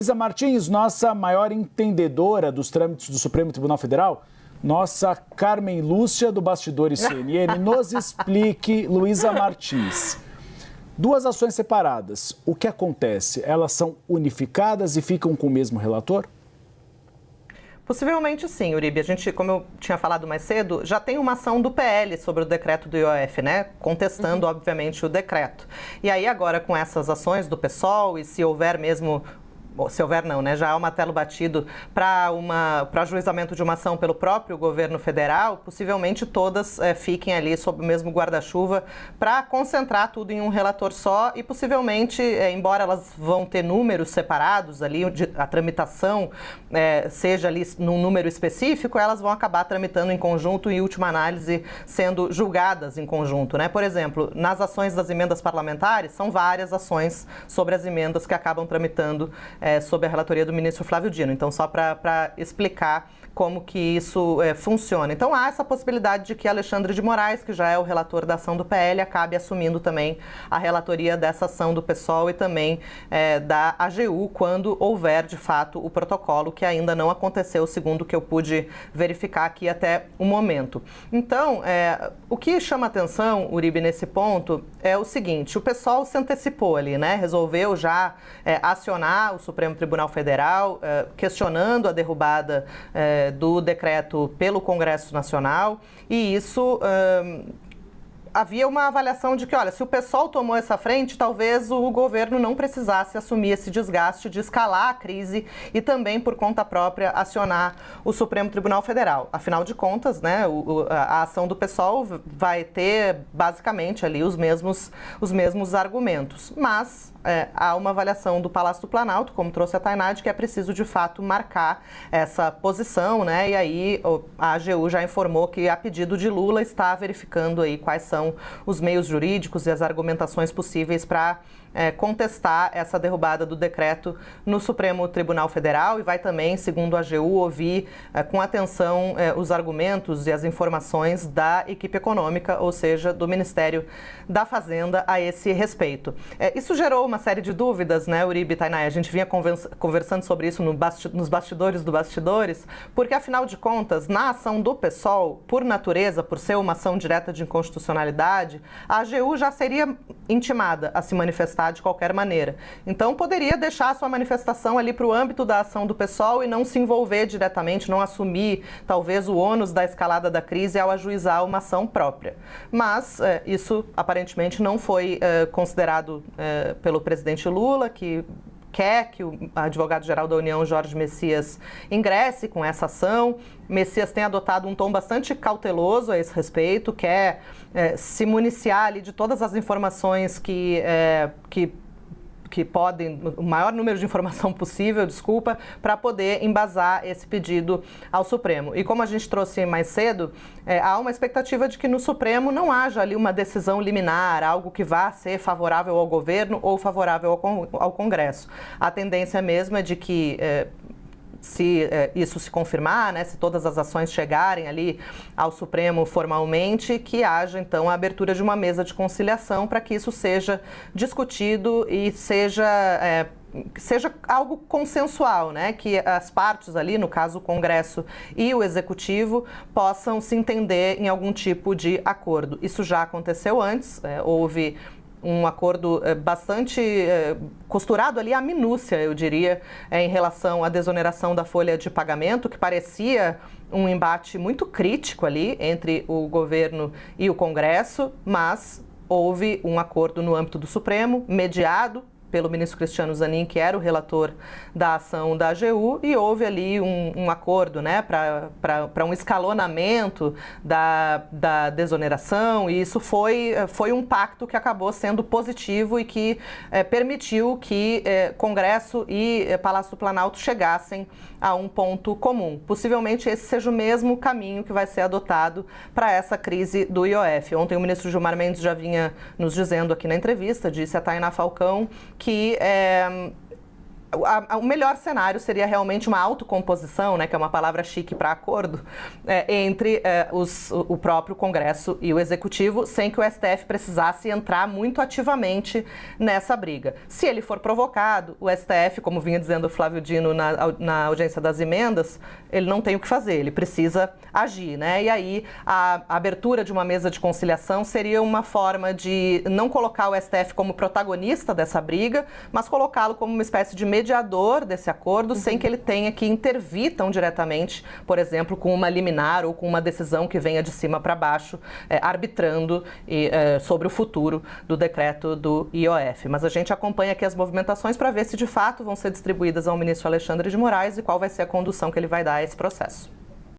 Luísa Martins, nossa maior entendedora dos trâmites do Supremo Tribunal Federal, nossa Carmen Lúcia do Bastidores CNN, nos explique, Luísa Martins. Duas ações separadas, o que acontece? Elas são unificadas e ficam com o mesmo relator? Possivelmente sim, Uribe. A gente, como eu tinha falado mais cedo, já tem uma ação do PL sobre o decreto do IOF, né? Contestando, obviamente, o decreto. E aí agora com essas ações do PSOL e se houver mesmo... Se houver não, né? Já há um martelo batido para ajuizamento de uma ação pelo próprio governo federal, possivelmente todas fiquem ali sob o mesmo guarda-chuva para concentrar tudo em um relator só e possivelmente, embora elas vão ter números separados ali, a tramitação seja ali num número específico, elas vão acabar tramitando em conjunto e, em última análise, sendo julgadas em conjunto, né? Por exemplo, nas ações das emendas parlamentares, são várias ações sobre as emendas que acabam tramitando sob a relatoria do ministro Flávio Dino. Então, só para explicar como que isso funciona. Então, há essa possibilidade de que Alexandre de Moraes, que já é o relator da ação do PL, acabe assumindo também a relatoria dessa ação do PSOL e também da AGU, quando houver, de fato, o protocolo, que ainda não aconteceu, segundo o que eu pude verificar aqui até o momento. Então, o que chama atenção, Uribe, nesse ponto, é o seguinte: o PSOL se antecipou ali, né? Resolveu já acionar o Supremo Tribunal Federal, questionando a derrubada do decreto pelo Congresso Nacional, e isso... havia uma avaliação de que, olha, se o PSOL tomou essa frente, talvez o governo não precisasse assumir esse desgaste de escalar a crise e também, por conta própria, acionar o Supremo Tribunal Federal. Afinal de contas, né, a ação do PSOL vai ter, basicamente, ali os mesmos argumentos. Mas há uma avaliação do Palácio do Planalto, como trouxe a Tainá, de que é preciso, de fato, marcar essa posição, né? E aí a AGU já informou que, a pedido de Lula, está verificando aí quais são os meios jurídicos e as argumentações possíveis para contestar essa derrubada do decreto no Supremo Tribunal Federal e vai também, segundo a AGU, ouvir com atenção os argumentos e as informações da equipe econômica, ou seja, do Ministério da Fazenda, a esse respeito. Isso gerou uma série de dúvidas, né, Uribe e Tainá? A gente vinha conversando sobre isso nos bastidores do bastidores, porque, afinal de contas, na ação do PSOL, por natureza, por ser uma ação direta de inconstitucionalidade, a AGU já seria intimada a se manifestar de qualquer maneira. Então, poderia deixar a sua manifestação ali para o âmbito da ação do PSOL e não se envolver diretamente, não assumir, talvez, o ônus da escalada da crise ao ajuizar uma ação própria. Mas isso, aparentemente, não foi considerado pelo presidente Lula, que quer que o advogado-geral da União, Jorge Messias, ingresse com essa ação. Messias tem adotado um tom bastante cauteloso a esse respeito, quer se municiar ali de todas as informações que podem, o maior número de informação possível, para poder embasar esse pedido ao Supremo. E como a gente trouxe mais cedo, há uma expectativa de que no Supremo não haja ali uma decisão liminar, algo que vá ser favorável ao governo ou favorável ao Congresso. A tendência mesmo é de que... se isso se confirmar, né, se todas as ações chegarem ali ao Supremo formalmente, que haja, então, a abertura de uma mesa de conciliação para que isso seja discutido e seja algo consensual, né? Que as partes ali, no caso o Congresso e o Executivo, possam se entender em algum tipo de acordo. Isso já aconteceu antes, houve um acordo bastante costurado ali à minúcia, eu diria, em relação à desoneração da folha de pagamento, que parecia um embate muito crítico ali entre o governo e o Congresso, mas houve um acordo no âmbito do Supremo, mediado pelo ministro Cristiano Zanin, que era o relator da ação da AGU, e houve ali um acordo, né, para um escalonamento da desoneração, e isso foi um pacto que acabou sendo positivo e que permitiu que Congresso e Palácio do Planalto chegassem a um ponto comum. Possivelmente esse seja o mesmo caminho que vai ser adotado para essa crise do IOF. Ontem o ministro Gilmar Mendes já vinha nos dizendo aqui na entrevista, disse a Tainá Falcão, que o melhor cenário seria realmente uma autocomposição, né, que é uma palavra chique para acordo, entre o próprio Congresso e o Executivo, sem que o STF precisasse entrar muito ativamente nessa briga. Se ele for provocado, o STF, como vinha dizendo o Flávio Dino na audiência das emendas, ele não tem o que fazer, ele precisa agir, né? E aí a abertura de uma mesa de conciliação seria uma forma de não colocar o STF como protagonista dessa briga, mas colocá-lo como uma espécie de mediador desse acordo, sem que ele tenha que intervir tão diretamente, por exemplo, com uma liminar ou com uma decisão que venha de cima para baixo, arbitrando sobre o futuro do decreto do IOF. Mas a gente acompanha aqui as movimentações para ver se de fato vão ser distribuídas ao ministro Alexandre de Moraes e qual vai ser a condução que ele vai dar a esse processo.